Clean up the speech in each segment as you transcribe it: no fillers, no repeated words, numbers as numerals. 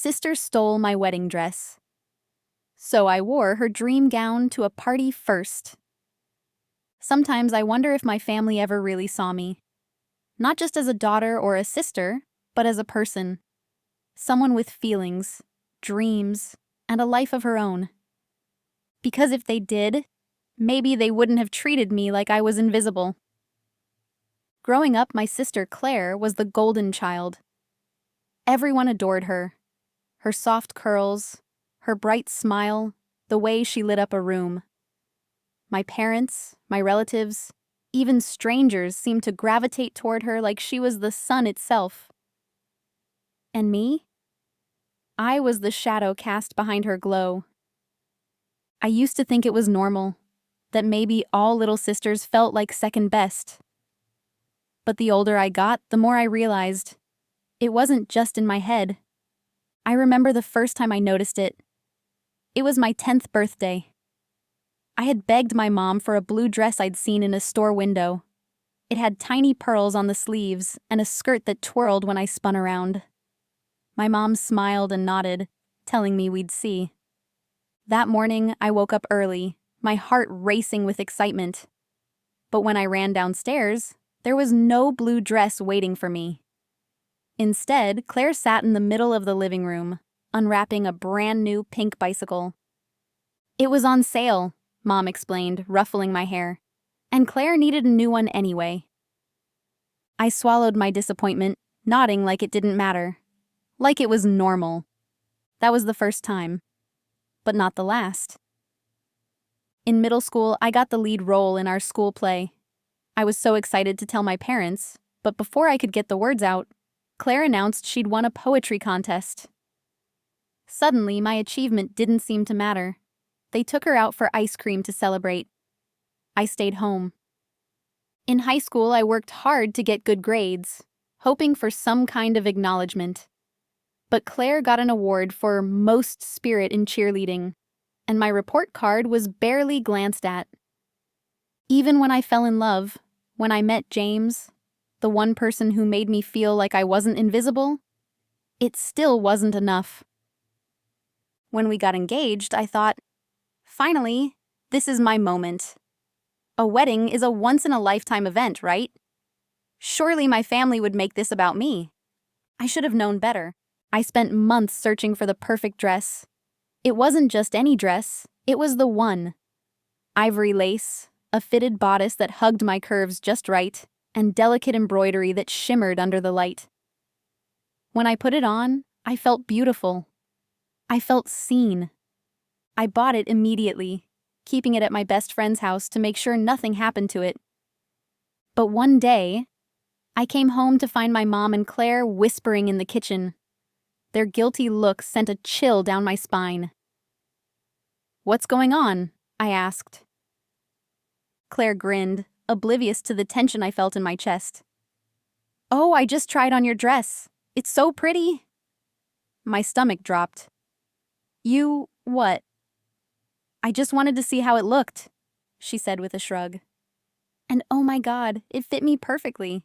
Sister stole my wedding dress. So I wore her dream gown to a party first. Sometimes I wonder if my family ever really saw me. Not just as a daughter or a sister, but as a person. Someone with feelings, dreams, and a life of her own. Because if they did, maybe they wouldn't have treated me like I was invisible. Growing up, my sister Claire was the golden child. Everyone adored her. Her soft curls, her bright smile, the way she lit up a room. My parents, my relatives, even strangers seemed to gravitate toward her like she was the sun itself. And me? I was the shadow cast behind her glow. I used to think it was normal, that maybe all little sisters felt like second best. But the older I got, the more I realized it wasn't just in my head. I remember the first time I noticed it. It was my 10th birthday. I had begged my mom for a blue dress I'd seen in a store window. It had tiny pearls on the sleeves and a skirt that twirled when I spun around. My mom smiled and nodded, telling me we'd see. That morning, I woke up early, my heart racing with excitement. But when I ran downstairs, there was no blue dress waiting for me. Instead, Claire sat in the middle of the living room, unwrapping a brand new pink bicycle. It was on sale, Mom explained, ruffling my hair, and Claire needed a new one anyway. I swallowed my disappointment, nodding like it didn't matter. Like it was normal. That was the first time. But not the last. In middle school, I got the lead role in our school play. I was so excited to tell my parents, but before I could get the words out, Claire announced she'd won a poetry contest. Suddenly, my achievement didn't seem to matter. They took her out for ice cream to celebrate. I stayed home. In high school, I worked hard to get good grades, hoping for some kind of acknowledgement. But Claire got an award for Most Spirit in Cheerleading, and my report card was barely glanced at. Even when I fell in love, when I met James, the one person who made me feel like I wasn't invisible, it still wasn't enough. When we got engaged, I thought, finally, this is my moment. A wedding is a once-in-a-lifetime event, right? Surely my family would make this about me. I should have known better. I spent months searching for the perfect dress. It wasn't just any dress, it was the one. Ivory lace, a fitted bodice that hugged my curves just right, and delicate embroidery that shimmered under the light. When I put it on, I felt beautiful. I felt seen. I bought it immediately, keeping it at my best friend's house to make sure nothing happened to it. But one day, I came home to find my mom and Claire whispering in the kitchen. Their guilty looks sent a chill down my spine. "What's going on?" I asked. Claire grinned, oblivious to the tension I felt in my chest. "Oh, I just tried on your dress. It's so pretty." My stomach dropped. "You, what?" "I just wanted to see how it looked," she said with a shrug. And oh my God, it fit me perfectly.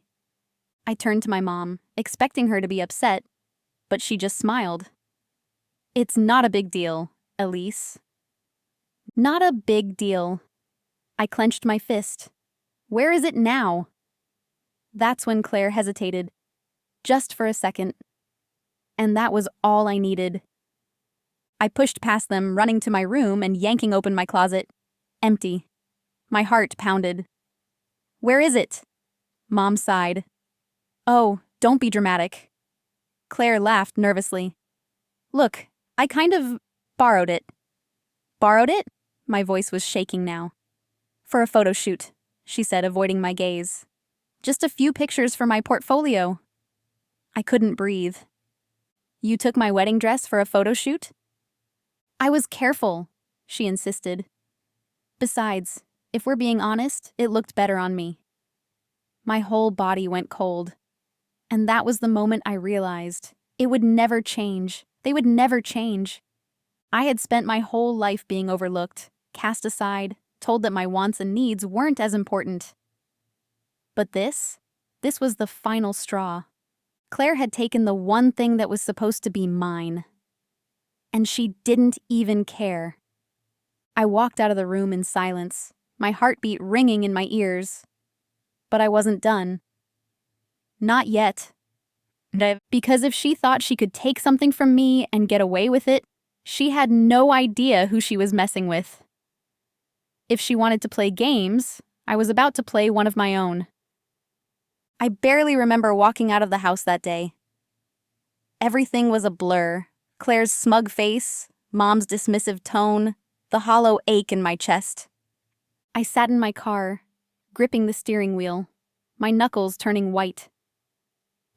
I turned to my mom, expecting her to be upset, but she just smiled. "It's not a big deal, Elise." Not a big deal. I clenched my fist. Where is it now? That's when Claire hesitated, just for a second. And that was all I needed. I pushed past them, running to my room and yanking open my closet. Empty. My heart pounded. "Where is it?" Mom sighed. "Oh, don't be dramatic." Claire laughed nervously. "Look, I kind of borrowed it." "Borrowed it?" My voice was shaking now. "For a photo shoot," she said, avoiding my gaze. "Just a few pictures for my portfolio." I couldn't breathe. "You took my wedding dress for a photo shoot?" "I was careful," she insisted. "Besides, if we're being honest, it looked better on me." My whole body went cold. And that was the moment I realized it would never change. They would never change. I had spent my whole life being overlooked, cast aside, told that my wants and needs weren't as important. But this was the final straw. Claire had taken the one thing that was supposed to be mine, and she didn't even care. I walked out of the room in silence, my heartbeat ringing in my ears. But I wasn't done. Not yet. Because if she thought she could take something from me and get away with it, she had no idea who she was messing with. If she wanted to play games, I was about to play one of my own. I barely remember walking out of the house that day. Everything was a blur. Claire's smug face, Mom's dismissive tone, the hollow ache in my chest. I sat in my car, gripping the steering wheel, my knuckles turning white.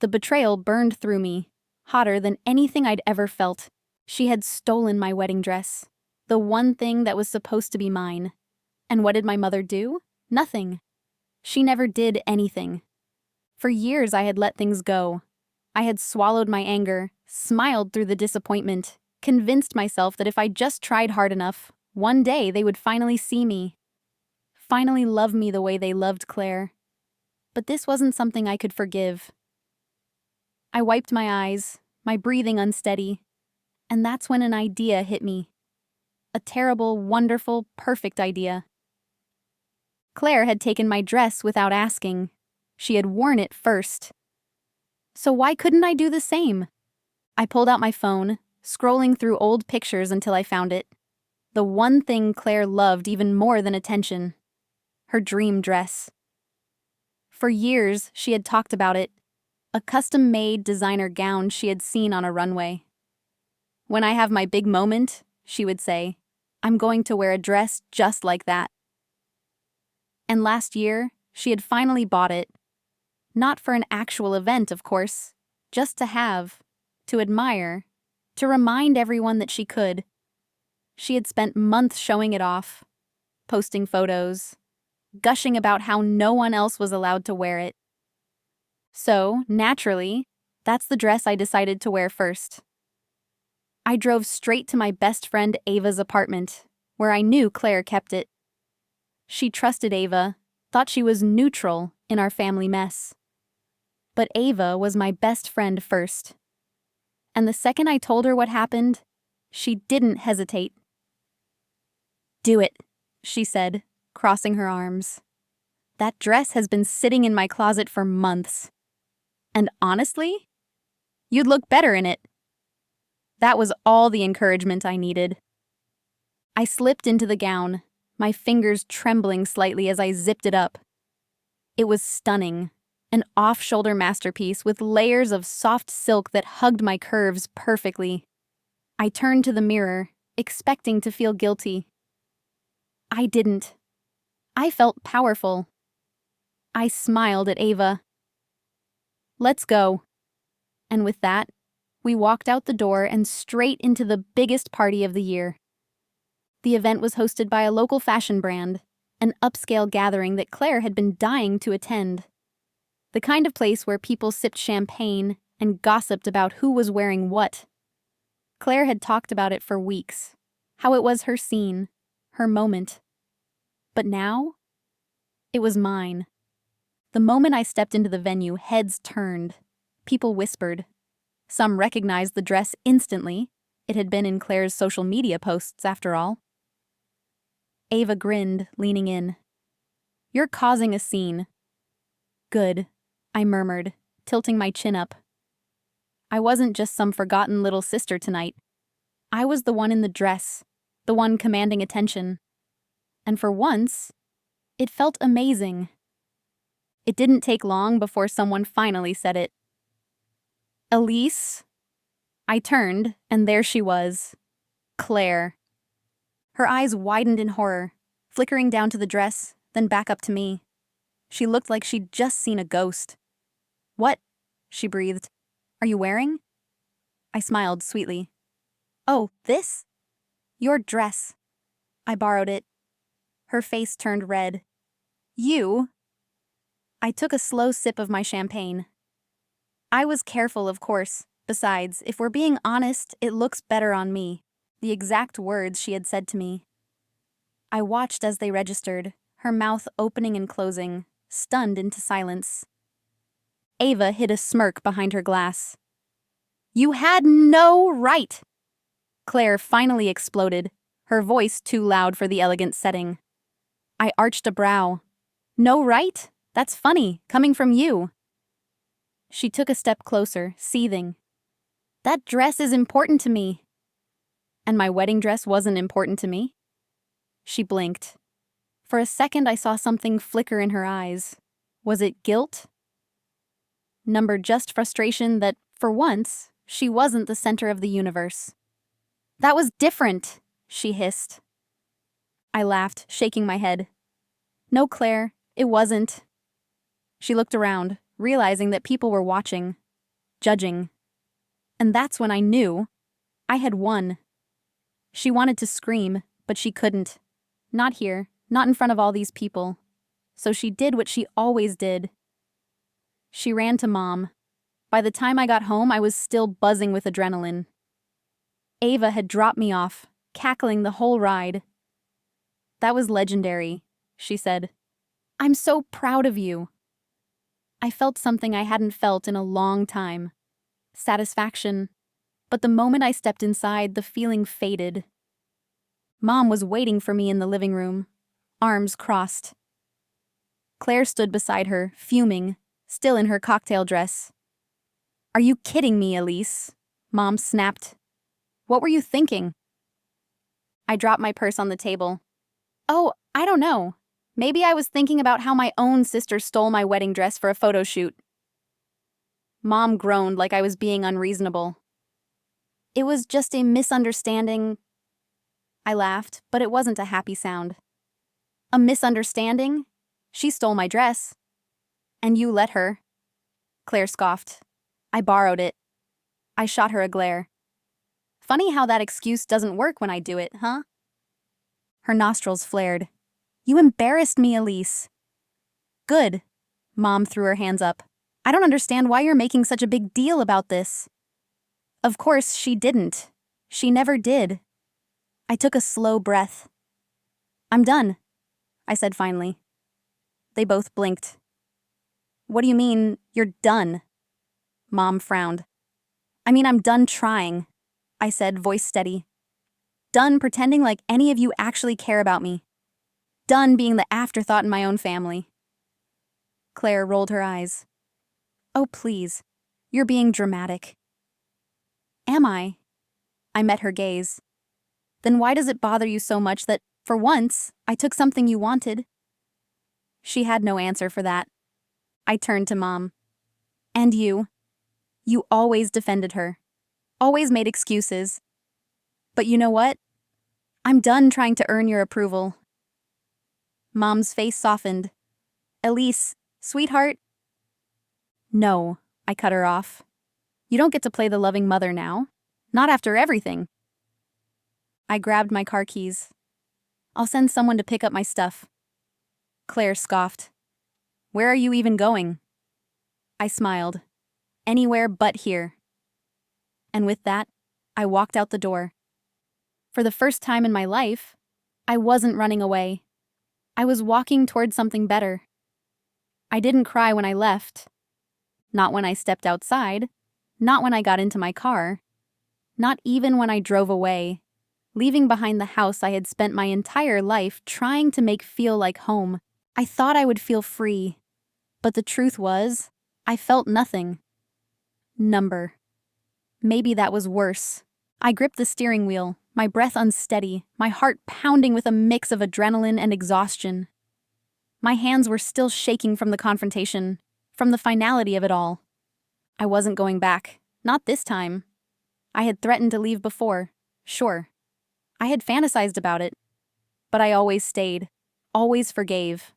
The betrayal burned through me, hotter than anything I'd ever felt. She had stolen my wedding dress, the one thing that was supposed to be mine. And what did my mother do? Nothing. She never did anything. For years I had let things go. I had swallowed my anger, smiled through the disappointment, convinced myself that if I just tried hard enough, one day they would finally see me. Finally love me the way they loved Claire. But this wasn't something I could forgive. I wiped my eyes, my breathing unsteady, and that's when an idea hit me. A terrible, wonderful, perfect idea. Claire had taken my dress without asking. She had worn it first. So why couldn't I do the same? I pulled out my phone, scrolling through old pictures until I found it. The one thing Claire loved even more than attention. Her dream dress. For years, she had talked about it. A custom-made designer gown she had seen on a runway. When I have my big moment, she would say, I'm going to wear a dress just like that. And last year, she had finally bought it. Not for an actual event, of course, just to have, to admire, to remind everyone that she could. She had spent months showing it off, posting photos, gushing about how no one else was allowed to wear it. So, naturally, that's the dress I decided to wear first. I drove straight to my best friend Ava's apartment, where I knew Claire kept it. She trusted Ava, thought she was neutral in our family mess. But Ava was my best friend first. And the second I told her what happened, she didn't hesitate. Do it, she said, crossing her arms. That dress has been sitting in my closet for months. And honestly, you'd look better in it. That was all the encouragement I needed. I slipped into the gown, my fingers trembling slightly as I zipped it up. It was stunning, an off-shoulder masterpiece with layers of soft silk that hugged my curves perfectly. I turned to the mirror, expecting to feel guilty. I didn't. I felt powerful. I smiled at Ava. Let's go. And with that, we walked out the door and straight into the biggest party of the year. The event was hosted by a local fashion brand, an upscale gathering that Claire had been dying to attend. The kind of place where people sipped champagne and gossiped about who was wearing what. Claire had talked about it for weeks, how it was her scene, her moment. But now, it was mine. The moment I stepped into the venue, heads turned. People whispered. Some recognized the dress instantly. It had been in Claire's social media posts, after all. Ava grinned, leaning in. You're causing a scene. Good, I murmured, tilting my chin up. I wasn't just some forgotten little sister tonight. I was the one in the dress, the one commanding attention. And for once, it felt amazing. It didn't take long before someone finally said it. Elise? I turned, and there she was. Claire. Her eyes widened in horror, flickering down to the dress, then back up to me. She looked like she'd just seen a ghost. What? She breathed. Are you wearing? I smiled sweetly. Oh, this? Your dress. I borrowed it. Her face turned red. You? I took a slow sip of my champagne. I was careful, of course. Besides, if we're being honest, it looks better on me. The exact words she had said to me. I watched as they registered, her mouth opening and closing, stunned into silence. Ava hid a smirk behind her glass. You had no right! Claire finally exploded, her voice too loud for the elegant setting. I arched a brow. No, right? That's funny, coming from you. She took a step closer, seething. That dress is important to me. And my wedding dress wasn't important to me? She blinked. For a second, I saw something flicker in her eyes. Was it guilt? Just frustration that, for once, she wasn't the center of the universe. That was different, she hissed. I laughed, shaking my head. No, Claire, it wasn't. She looked around, realizing that people were watching, judging. And that's when I knew I had won. She wanted to scream, but she couldn't. Not here, not in front of all these people. So she did what she always did. She ran to Mom. By the time I got home, I was still buzzing with adrenaline. Ava had dropped me off, cackling the whole ride. That was legendary, she said. I'm so proud of you. I felt something I hadn't felt in a long time. Satisfaction. But the moment I stepped inside, the feeling faded. Mom was waiting for me in the living room, arms crossed. Claire stood beside her, fuming, still in her cocktail dress. Are you kidding me, Elise? Mom snapped. What were you thinking? I dropped my purse on the table. Oh, I don't know. Maybe I was thinking about how my own sister stole my wedding dress for a photo shoot. Mom groaned like I was being unreasonable. It was just a misunderstanding. I laughed, but it wasn't a happy sound. A misunderstanding? She stole my dress. And you let her. Claire scoffed. I borrowed it. I shot her a glare. Funny how that excuse doesn't work when I do it, huh? Her nostrils flared. You embarrassed me, Elise. Good. Mom threw her hands up. I don't understand why you're making such a big deal about this. Of course she didn't. She never did. I took a slow breath. I'm done, I said finally. They both blinked. What do you mean, you're done? Mom frowned. I mean, I'm done trying, I said, voice steady. Done pretending like any of you actually care about me. Done being the afterthought in my own family. Claire rolled her eyes. Oh, please. You're being dramatic. Am I? I met her gaze. Then why does it bother you so much that, for once, I took something you wanted? She had no answer for that. I turned to Mom. And you? You always defended her. Always made excuses. But you know what? I'm done trying to earn your approval. Mom's face softened. Elise, sweetheart. No, I cut her off. You don't get to play the loving mother now. Not after everything. I grabbed my car keys. I'll send someone to pick up my stuff. Claire scoffed. Where are you even going? I smiled. Anywhere but here. And with that, I walked out the door. For the first time in my life, I wasn't running away. I was walking toward something better. I didn't cry when I left. Not when I stepped outside. Not when I got into my car. Not even when I drove away, leaving behind the house I had spent my entire life trying to make feel like home. I thought I would feel free, but the truth was, I felt nothing. Number. Maybe that was worse. I gripped the steering wheel, my breath unsteady, my heart pounding with a mix of adrenaline and exhaustion. My hands were still shaking from the confrontation, from the finality of it all. I wasn't going back, not this time. I had threatened to leave before, sure. I had fantasized about it. But I always stayed, always forgave.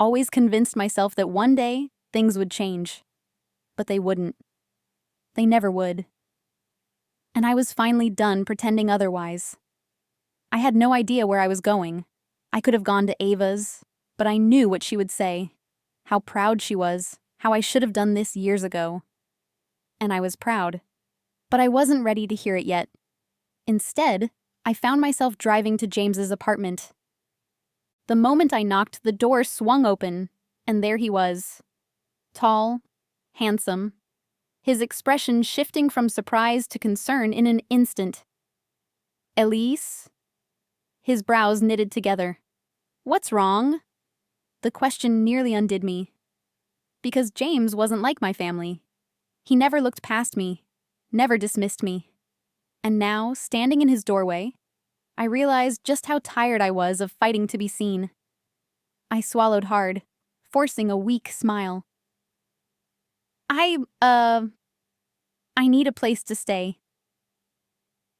Always convinced myself that one day, things would change. But they wouldn't. They never would. And I was finally done pretending otherwise. I had no idea where I was going. I could have gone to Ava's, but I knew what she would say. How proud she was, how I should have done this years ago. And I was proud. But I wasn't ready to hear it yet. Instead, I found myself driving to James's apartment. The moment I knocked, the door swung open, and there he was. Tall, handsome, his expression shifting from surprise to concern in an instant. Elise? His brows knitted together. What's wrong? The question nearly undid me. Because James wasn't like my family. He never looked past me, never dismissed me. And now, standing in his doorway, I realized just how tired I was of fighting to be seen. I swallowed hard, forcing a weak smile. I need a place to stay.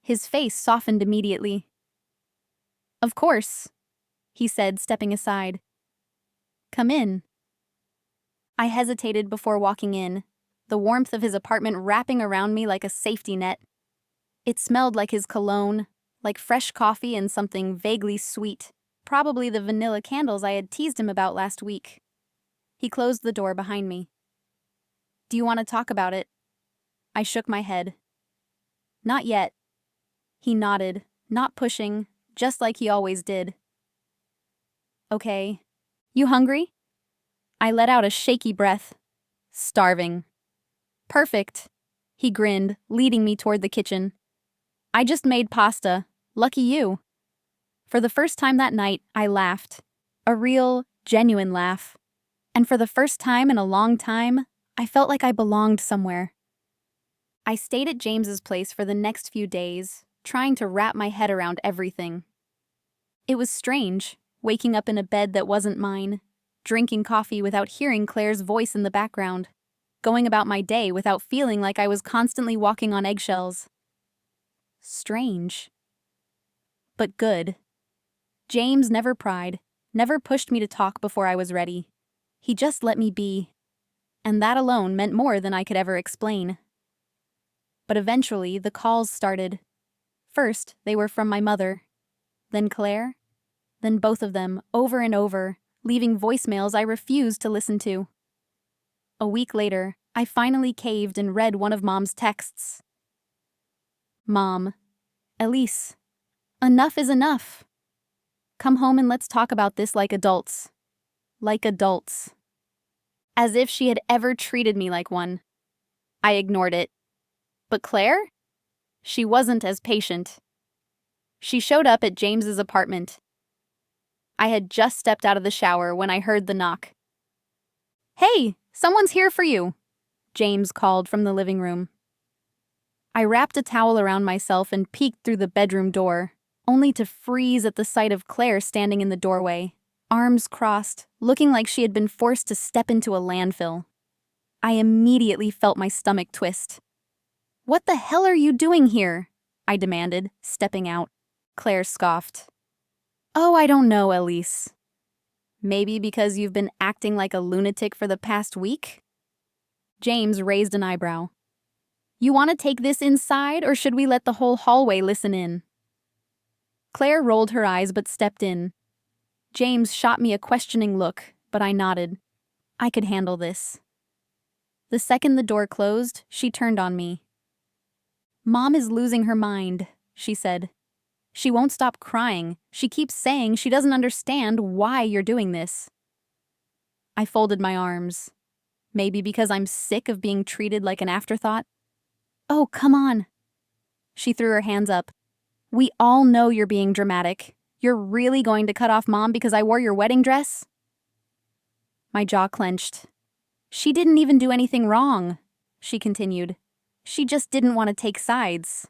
His face softened immediately. Of course, he said, stepping aside. Come in. I hesitated before walking in, the warmth of his apartment wrapping around me like a safety net. It smelled like his cologne, like fresh coffee and something vaguely sweet, probably the vanilla candles I had teased him about last week. He closed the door behind me. Do you want to talk about it? I shook my head. Not yet. He nodded, not pushing, just like he always did. Okay. You hungry? I let out a shaky breath. Starving. Perfect. He grinned, leading me toward the kitchen. I just made pasta. Lucky you. For the first time that night, I laughed. A real, genuine laugh. And for the first time in a long time, I felt like I belonged somewhere. I stayed at James's place for the next few days, trying to wrap my head around everything. It was strange, waking up in a bed that wasn't mine, drinking coffee without hearing Claire's voice in the background, going about my day without feeling like I was constantly walking on eggshells. Strange. But good. James never pried, never pushed me to talk before I was ready. He just let me be. And that alone meant more than I could ever explain. But eventually, the calls started. First, they were from my mother. Then Claire. Then both of them, over and over, leaving voicemails I refused to listen to. A week later, I finally caved and read one of Mom's texts. Mom. Elise. Enough is enough. Come home and let's talk about this like adults. Like adults. As if she had ever treated me like one. I ignored it. But Claire? She wasn't as patient. She showed up at James's apartment. I had just stepped out of the shower when I heard the knock. Hey, someone's here for you, James called from the living room. I wrapped a towel around myself and peeked through the bedroom door, only to freeze at the sight of Claire standing in the doorway, arms crossed, looking like she had been forced to step into a landfill. I immediately felt my stomach twist. What the hell are you doing here? I demanded, stepping out. Claire scoffed. Oh, I don't know, Elise. Maybe because you've been acting like a lunatic for the past week? James raised an eyebrow. You want to take this inside, or should we let the whole hallway listen in? Claire rolled her eyes but stepped in. James shot me a questioning look, but I nodded. I could handle this. The second the door closed, she turned on me. Mom is losing her mind, she said. She won't stop crying. She keeps saying she doesn't understand why you're doing this. I folded my arms. Maybe because I'm sick of being treated like an afterthought? Oh, come on. She threw her hands up. We all know you're being dramatic. You're really going to cut off Mom because I wore your wedding dress? My jaw clenched. She didn't even do anything wrong, she continued. She just didn't want to take sides.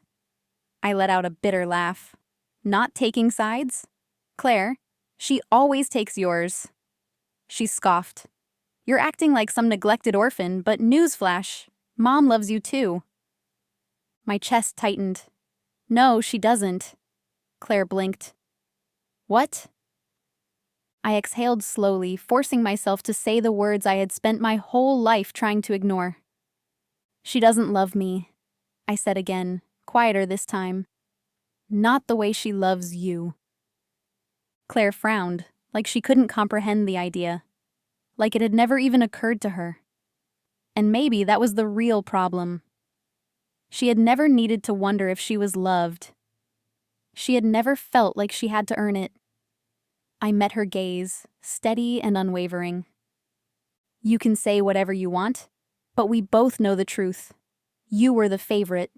I let out a bitter laugh. Not taking sides? Claire, she always takes yours. She scoffed. You're acting like some neglected orphan, but newsflash, Mom loves you too. My chest tightened. No, she doesn't. Claire blinked. What? I exhaled slowly, forcing myself to say the words I had spent my whole life trying to ignore. She doesn't love me, I said again, quieter this time. Not the way she loves you. Claire frowned, like she couldn't comprehend the idea, like it had never even occurred to her. And maybe that was the real problem. She had never needed to wonder if she was loved. She had never felt like she had to earn it. I met her gaze, steady and unwavering. You can say whatever you want, but we both know the truth. You were the favorite.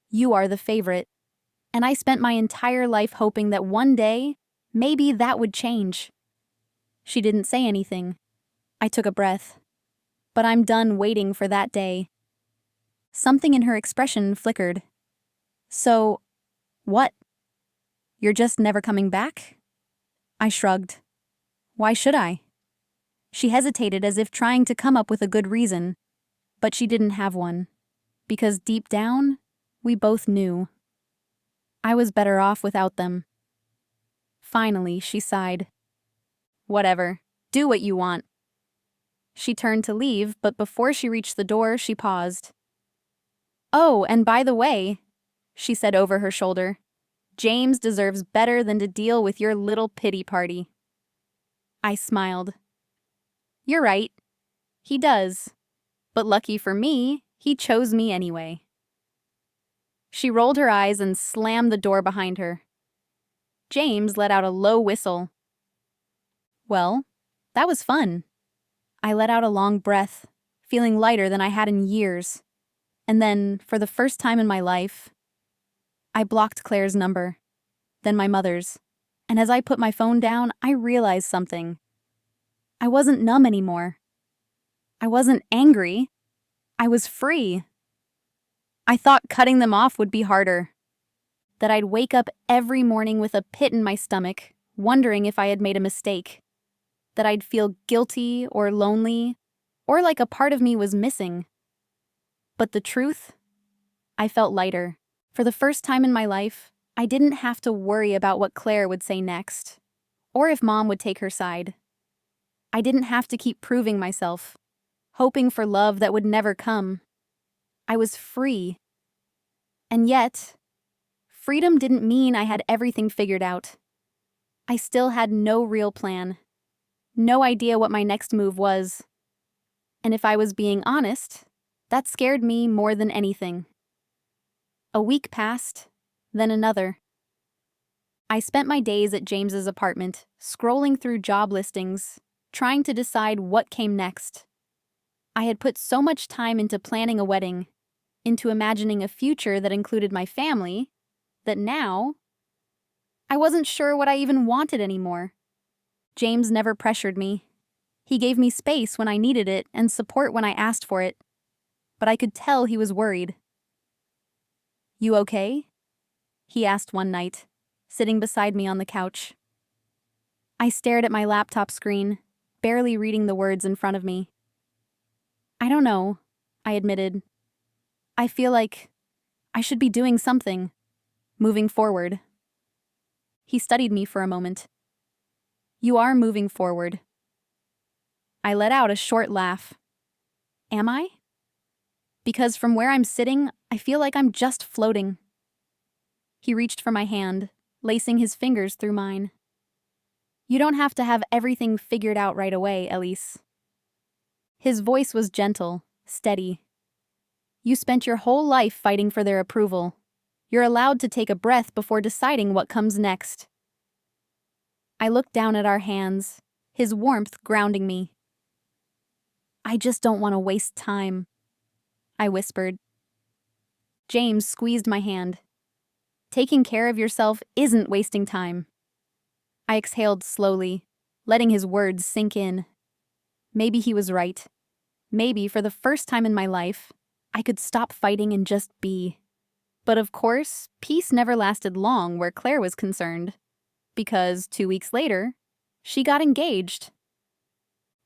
You are the favorite. And I spent my entire life hoping that one day, maybe that would change. She didn't say anything. I took a breath. But I'm done waiting for that day. Something in her expression flickered. So, what? You're just never coming back? I shrugged. Why should I? She hesitated as if trying to come up with a good reason, but she didn't have one. Because deep down, we both knew. I was better off without them. Finally, she sighed. Whatever. Do what you want. She turned to leave, but before she reached the door, she paused. Oh, and by the way, she said over her shoulder, James deserves better than to deal with your little pity party. I smiled. You're right. He does. But lucky for me, he chose me anyway. She rolled her eyes and slammed the door behind her. James let out a low whistle. Well, that was fun. I let out a long breath, feeling lighter than I had in years. And then, for the first time in my life, I blocked Claire's number, then my mother's. And as I put my phone down, I realized something. I wasn't numb anymore. I wasn't angry. I was free. I thought cutting them off would be harder. That I'd wake up every morning with a pit in my stomach, wondering if I had made a mistake. That I'd feel guilty or lonely, or like a part of me was missing. But the truth? I felt lighter. For the first time in my life, I didn't have to worry about what Claire would say next, or if Mom would take her side. I didn't have to keep proving myself, hoping for love that would never come. I was free. And yet, freedom didn't mean I had everything figured out. I still had no real plan. No idea what my next move was. And if I was being honest, that scared me more than anything. A week passed, then another. I spent my days at James's apartment, scrolling through job listings, trying to decide what came next. I had put so much time into planning a wedding, into imagining a future that included my family, that now I wasn't sure what I even wanted anymore. James never pressured me. He gave me space when I needed it and support when I asked for it. But I could tell he was worried. You okay? He asked one night, sitting beside me on the couch. I stared at my laptop screen, barely reading the words in front of me. I don't know, I admitted. I feel like I should be doing something, moving forward. He studied me for a moment. You are moving forward. I let out a short laugh. Am I? Because from where I'm sitting, I feel like I'm just floating. He reached for my hand, lacing his fingers through mine. You don't have to have everything figured out right away, Elise. His voice was gentle, steady. You spent your whole life fighting for their approval. You're allowed to take a breath before deciding what comes next. I looked down at our hands, his warmth grounding me. I just don't want to waste time, I whispered. James squeezed my hand. Taking care of yourself isn't wasting time. I exhaled slowly, letting his words sink in. Maybe he was right. Maybe, for the first time in my life, I could stop fighting and just be. But of course, peace never lasted long where Claire was concerned. Because 2 weeks later, she got engaged.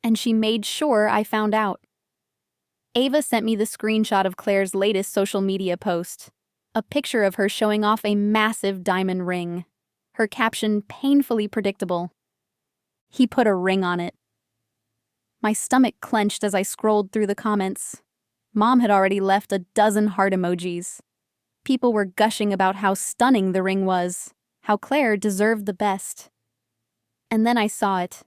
And she made sure I found out. Ava sent me the screenshot of Claire's latest social media post, a picture of her showing off a massive diamond ring, her caption painfully predictable. He put a ring on it. My stomach clenched as I scrolled through the comments. Mom had already left a dozen heart emojis. People were gushing about how stunning the ring was, how Claire deserved the best. And then I saw it.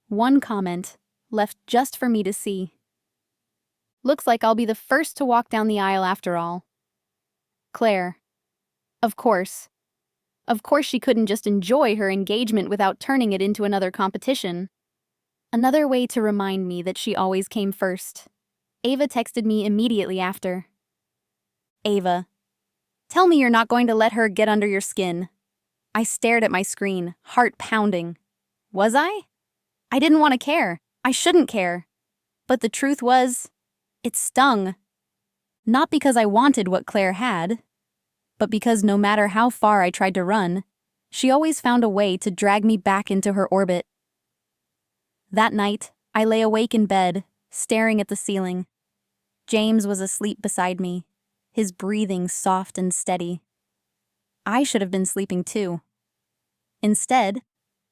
One comment, left just for me to see. Looks like I'll be the first to walk down the aisle after all. Claire. Of course. Of course she couldn't just enjoy her engagement without turning it into another competition. Another way to remind me that she always came first. Ava texted me immediately after. Ava. Tell me you're not going to let her get under your skin. I stared at my screen, heart pounding. Was I? I didn't want to care. I shouldn't care. But the truth was, it stung. Not because I wanted what Claire had, but because no matter how far I tried to run, she always found a way to drag me back into her orbit. That night, I lay awake in bed, staring at the ceiling. James was asleep beside me, his breathing soft and steady. I should have been sleeping too. Instead,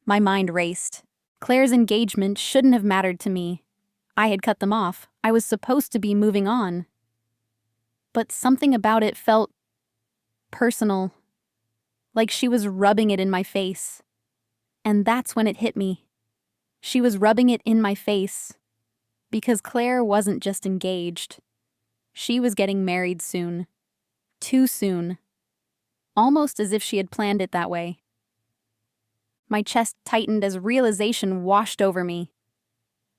my mind raced. Claire's engagement shouldn't have mattered to me. I had cut them off. I was supposed to be moving on. But something about it felt personal, like she was rubbing it in my face. And that's when it hit me. She was rubbing it in my face because Claire wasn't just engaged. She was getting married soon. Too soon. Almost as if she had planned it that way. My chest tightened as realization washed over me.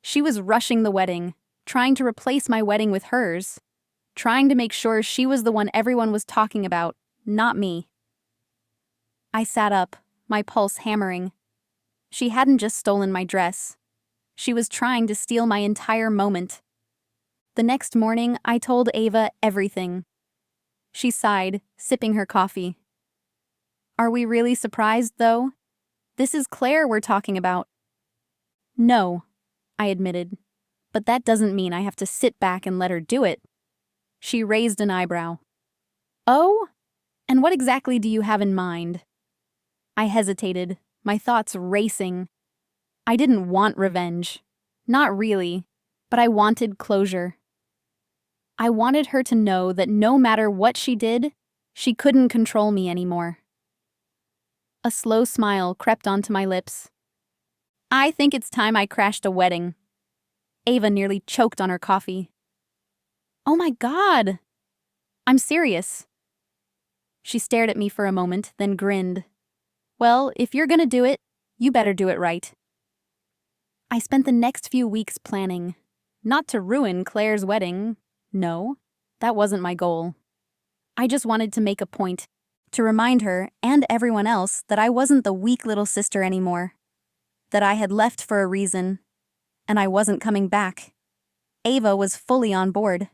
She was rushing the wedding, trying to replace my wedding with hers, trying to make sure she was the one everyone was talking about, not me. I sat up, my pulse hammering. She hadn't just stolen my dress. She was trying to steal my entire moment. The next morning, I told Ava everything. She sighed, sipping her coffee. Are we really surprised, though? This is Claire we're talking about. No, I admitted, but that doesn't mean I have to sit back and let her do it. She raised an eyebrow. Oh? And what exactly do you have in mind? I hesitated, my thoughts racing. I didn't want revenge. Not really, but I wanted closure. I wanted her to know that no matter what she did, she couldn't control me anymore. A slow smile crept onto my lips. I think it's time I crashed a wedding. Ava nearly choked on her coffee. Oh my God! I'm serious. She stared at me for a moment, then grinned. Well, if you're gonna do it, you better do it right. I spent the next few weeks planning. Not to ruin Claire's wedding. No, that wasn't my goal. I just wanted to make a point, to remind her and everyone else that I wasn't the weak little sister anymore. That I had left for a reason, and I wasn't coming back. Ava was fully on board.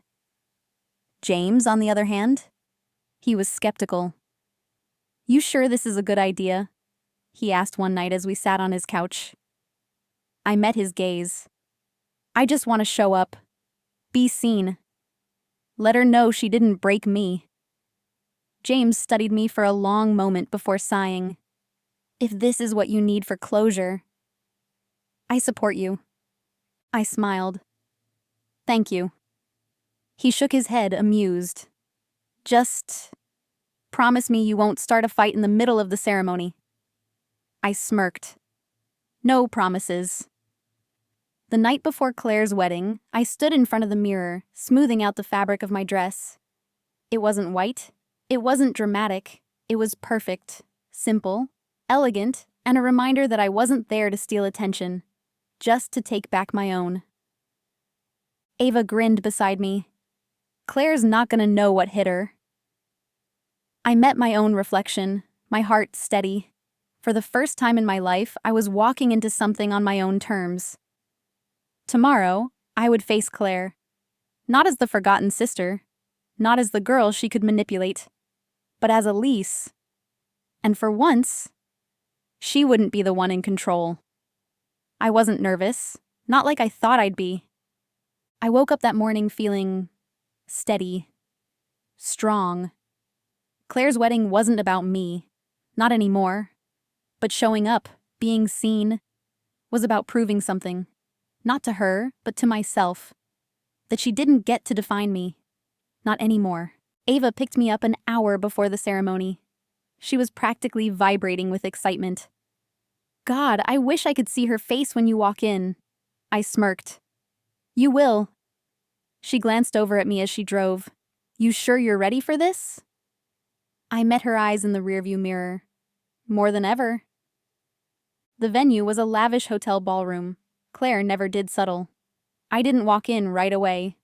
James, on the other hand, he was skeptical. You sure this is a good idea? He asked one night as we sat on his couch. I met his gaze. I just want to show up. Be seen. Let her know she didn't break me. James studied me for a long moment before sighing. If this is what you need for closure, I support you. I smiled. Thank you. He shook his head, amused. Just promise me you won't start a fight in the middle of the ceremony. I smirked. No promises. The night before Claire's wedding, I stood in front of the mirror, smoothing out the fabric of my dress. It wasn't white. It wasn't dramatic. It was perfect, simple, elegant, and a reminder that I wasn't there to steal attention, just to take back my own. Ava grinned beside me. Claire's not gonna know what hit her. I met my own reflection, my heart steady. For the first time in my life, I was walking into something on my own terms. Tomorrow, I would face Claire. Not as the forgotten sister, not as the girl she could manipulate, but as Elise. And for once, she wouldn't be the one in control. I wasn't nervous, not like I thought I'd be. I woke up that morning feeling steady, strong. Claire's wedding wasn't about me, not anymore. But showing up, being seen, was about proving something. Not to her, but to myself. That she didn't get to define me. Not anymore. Ava picked me up an hour before the ceremony. She was practically vibrating with excitement. God, I wish I could see her face when you walk in. I smirked. You will. She glanced over at me as she drove. You sure you're ready for this? I met her eyes in the rearview mirror. More than ever. The venue was a lavish hotel ballroom. Claire never did settle. I didn't walk in right away.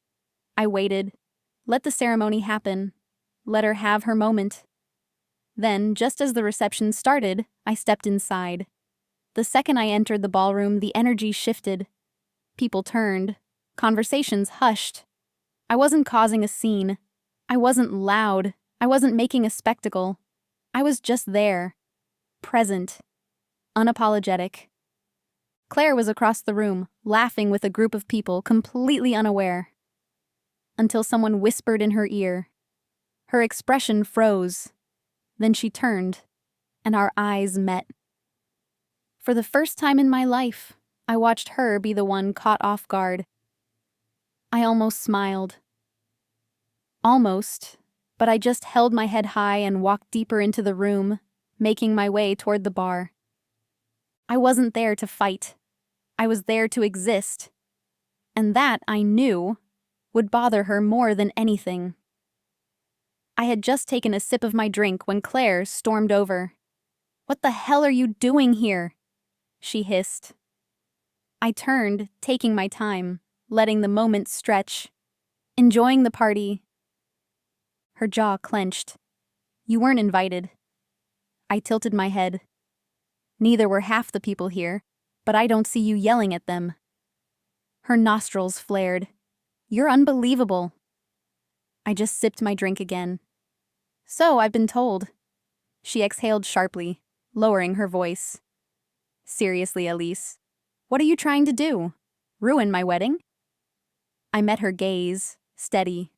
I waited. Let the ceremony happen. Let her have her moment. Then, just as the reception started, I stepped inside. The second I entered the ballroom, the energy shifted. People turned. Conversations hushed. I wasn't causing a scene. I wasn't loud. I wasn't making a spectacle. I was just there. Present. Unapologetic. Claire was across the room, laughing with a group of people, completely unaware. Until someone whispered in her ear. Her expression froze. Then she turned, and our eyes met. For the first time in my life, I watched her be the one caught off guard. I almost smiled. Almost, but I just held my head high and walked deeper into the room, making my way toward the bar. I wasn't there to fight. I was there to exist. And that, I knew, would bother her more than anything. I had just taken a sip of my drink when Claire stormed over. "What the hell are you doing here?" she hissed. I turned, taking my time, letting the moment stretch, enjoying the party. Her jaw clenched. "You weren't invited." I tilted my head. "Neither were half the people here, but I don't see you yelling at them." Her nostrils flared. "You're unbelievable." I just sipped my drink again. "So I've been told." She exhaled sharply, lowering her voice. "Seriously, Elise, what are you trying to do? Ruin my wedding?" I met her gaze, steady.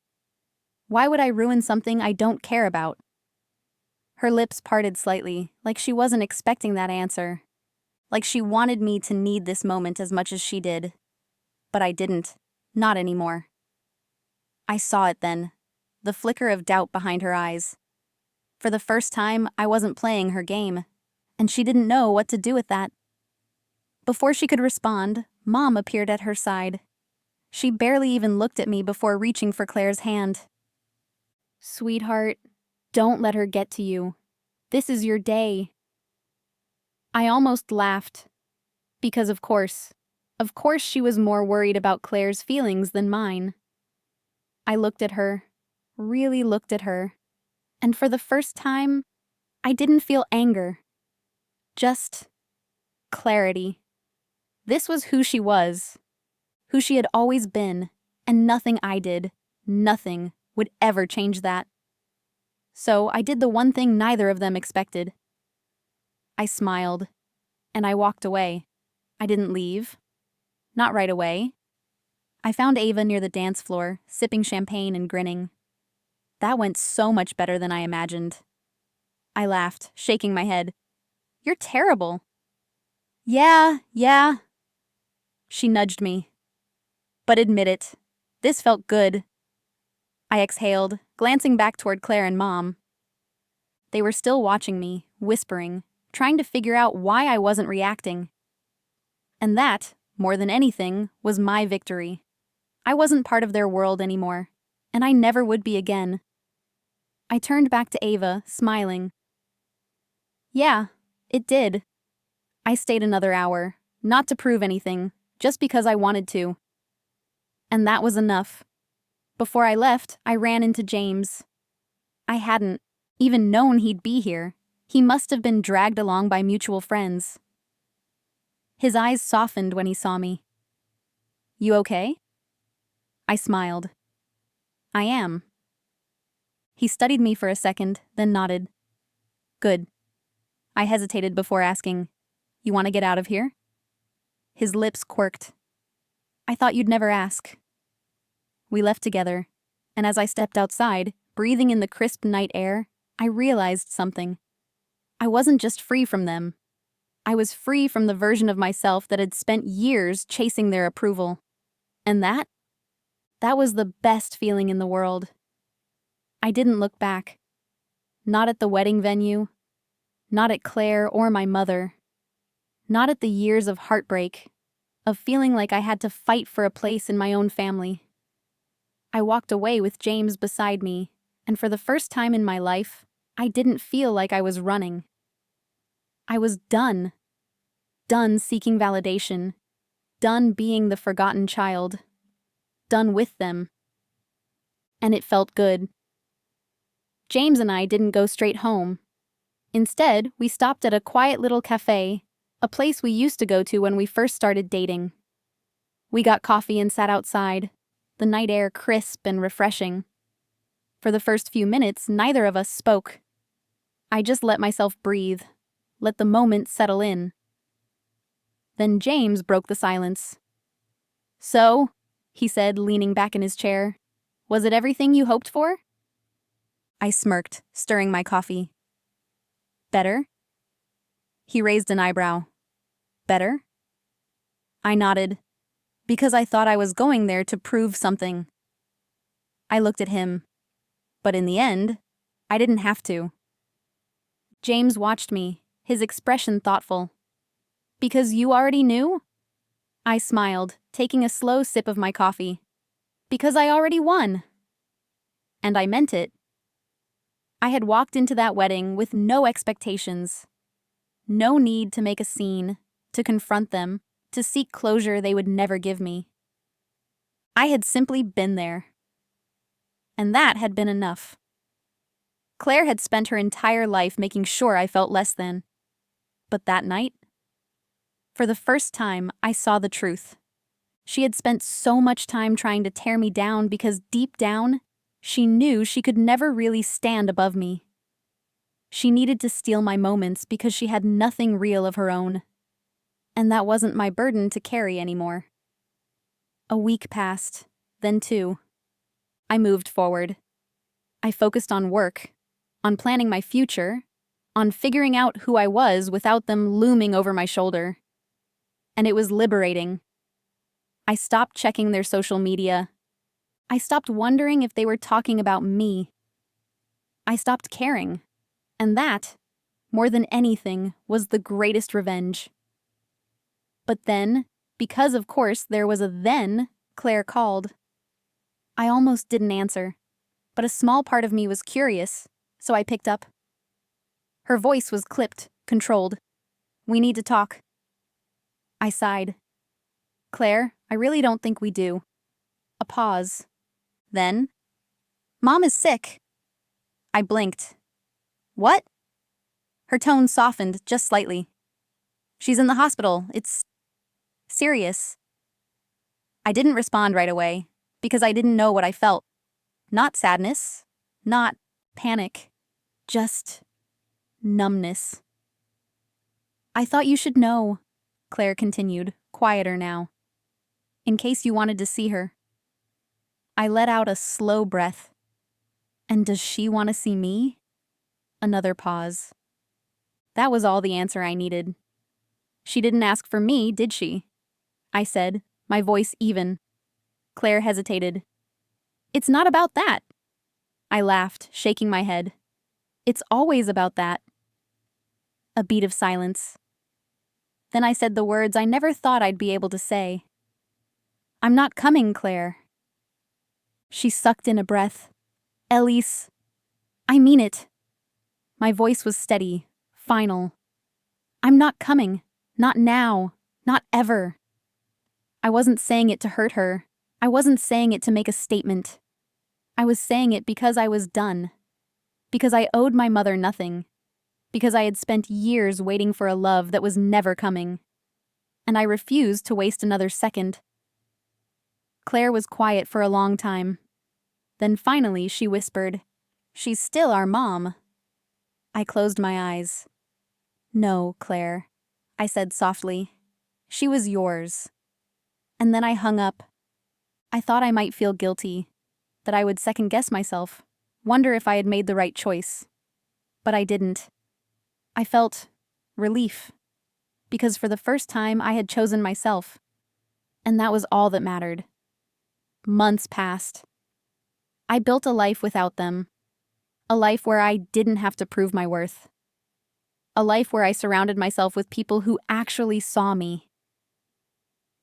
Why would I ruin something I don't care about? Her lips parted slightly, like she wasn't expecting that answer. Like she wanted me to need this moment as much as she did. But I didn't. Not anymore. I saw it then, the flicker of doubt behind her eyes. For the first time, I wasn't playing her game, and she didn't know what to do with that. Before she could respond, Mom appeared at her side. She barely even looked at me before reaching for Claire's hand. "Sweetheart, don't let her get to you. This is your day." I almost laughed. Because of course she was more worried about Claire's feelings than mine. I looked at her, really looked at her, and for the first time, I didn't feel anger. Just clarity. This was who she was, who she had always been, and nothing I did, nothing, would ever change that. So I did the one thing neither of them expected. I smiled, and I walked away. I didn't leave. Not right away. I found Ava near the dance floor, sipping champagne and grinning. That went so much better than I imagined. I laughed, shaking my head. "You're terrible." Yeah. She nudged me. "But admit it. This felt good." I exhaled, glancing back toward Claire and Mom. They were still watching me, whispering, trying to figure out why I wasn't reacting. And that, more than anything, was my victory. I wasn't part of their world anymore, and I never would be again. I turned back to Ava, smiling. "Yeah, it did." I stayed another hour, not to prove anything, just because I wanted to. And that was enough. Before I left, I ran into James. I hadn't even known he'd be here. He must have been dragged along by mutual friends. His eyes softened when he saw me. "You okay?" I smiled. "I am." He studied me for a second, then nodded. "Good." I hesitated before asking, "You want to get out of here?" His lips quirked. "I thought you'd never ask." We left together, and as I stepped outside, breathing in the crisp night air, I realized something. I wasn't just free from them. I was free from the version of myself that had spent years chasing their approval. And that was the best feeling in the world. I didn't look back. Not at the wedding venue. Not at Claire or my mother. Not at the years of heartbreak, of feeling like I had to fight for a place in my own family. I walked away with James beside me, and for the first time in my life, I didn't feel like I was running. I was done. Done seeking validation. Done being the forgotten child. Done with them. And it felt good. James and I didn't go straight home. Instead, we stopped at a quiet little cafe, a place we used to go to when we first started dating. We got coffee and sat outside, the night air crisp and refreshing. For the first few minutes, neither of us spoke. I just let myself breathe, let the moment settle in. Then James broke the silence. "So," he said, leaning back in his chair, "was it everything you hoped for?" I smirked, stirring my coffee. "Better?" He raised an eyebrow. "Better?" I nodded, because I thought I was going there to prove something. I looked at him, but in the end, I didn't have to. James watched me, his expression thoughtful. "Because you already knew?" I smiled, taking a slow sip of my coffee. "Because I already won." And I meant it. I had walked into that wedding with no expectations. No need to make a scene, to confront them, to seek closure they would never give me. I had simply been there. And that had been enough. Claire had spent her entire life making sure I felt less than. But that night, for the first time, I saw the truth. She had spent so much time trying to tear me down because deep down, she knew she could never really stand above me. She needed to steal my moments because she had nothing real of her own. And that wasn't my burden to carry anymore. A week passed, then two. I moved forward. I focused on work, on planning my future, on figuring out who I was without them looming over my shoulder. And it was liberating. I stopped checking their social media. I stopped wondering if they were talking about me. I stopped caring. And that, more than anything, was the greatest revenge. But then, because of course there was a then, Claire called. I almost didn't answer, but a small part of me was curious, so I picked up. Her voice was clipped, controlled. "We need to talk." I sighed. "Claire, I really don't think we do." A pause. Then, "Mom is sick." I blinked. "What?" Her tone softened just slightly. "She's in the hospital. It's serious." I didn't respond right away, because I didn't know what I felt. Not sadness, not panic, just numbness. "I thought you should know," Claire continued, quieter now. "In case you wanted to see her." I let out a slow breath. And does she want to see me? Another pause. That was all the answer I needed. "She didn't ask for me, did she?" I said, my voice even. Claire hesitated. "It's not about that." I laughed, shaking my head. "It's always about that." A beat of silence. Then I said the words I never thought I'd be able to say. "I'm not coming, Claire." She sucked in a breath. "Elise, I mean it." My voice was steady, final. "I'm not coming. Not now. Not ever." I wasn't saying it to hurt her. I wasn't saying it to make a statement. I was saying it because I was done. Because I owed my mother nothing. Because I had spent years waiting for a love that was never coming. And I refused to waste another second. Claire was quiet for a long time. Then finally she whispered, "She's still our mom." I closed my eyes. "No, Claire," I said softly. "She was yours." And then I hung up. I thought I might feel guilty, that I would second-guess myself, wonder if I had made the right choice. But I didn't. I felt relief, because for the first time I had chosen myself. And that was all that mattered. Months passed. I built a life without them. A life where I didn't have to prove my worth. A life where I surrounded myself with people who actually saw me.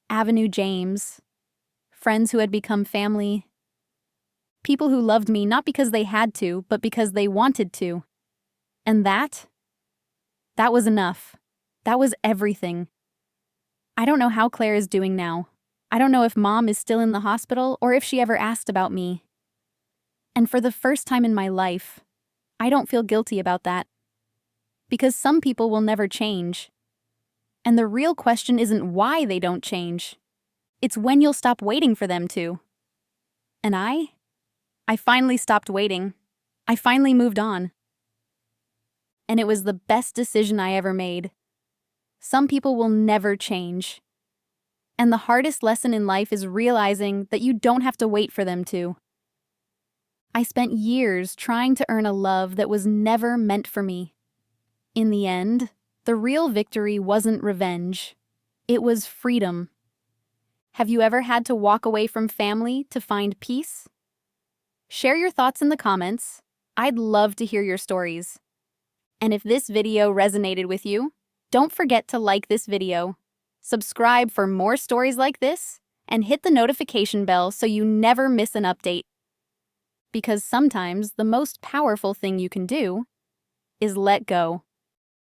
Avenue James, friends who had become family, people who loved me not because they had to, but because they wanted to. And that was enough. That was everything. I don't know how Claire is doing now. I don't know if Mom is still in the hospital or if she ever asked about me. And for the first time in my life, I don't feel guilty about that. Because some people will never change. And the real question isn't why they don't change. It's when you'll stop waiting for them to. And I finally stopped waiting. I finally moved on. And it was the best decision I ever made. Some people will never change. And the hardest lesson in life is realizing that you don't have to wait for them to. I spent years trying to earn a love that was never meant for me. In the end, the real victory wasn't revenge. It was freedom. Have you ever had to walk away from family to find peace? Share your thoughts in the comments. I'd love to hear your stories. And if this video resonated with you, don't forget to like this video, subscribe for more stories like this, and hit the notification bell so you never miss an update. Because sometimes the most powerful thing you can do is let go.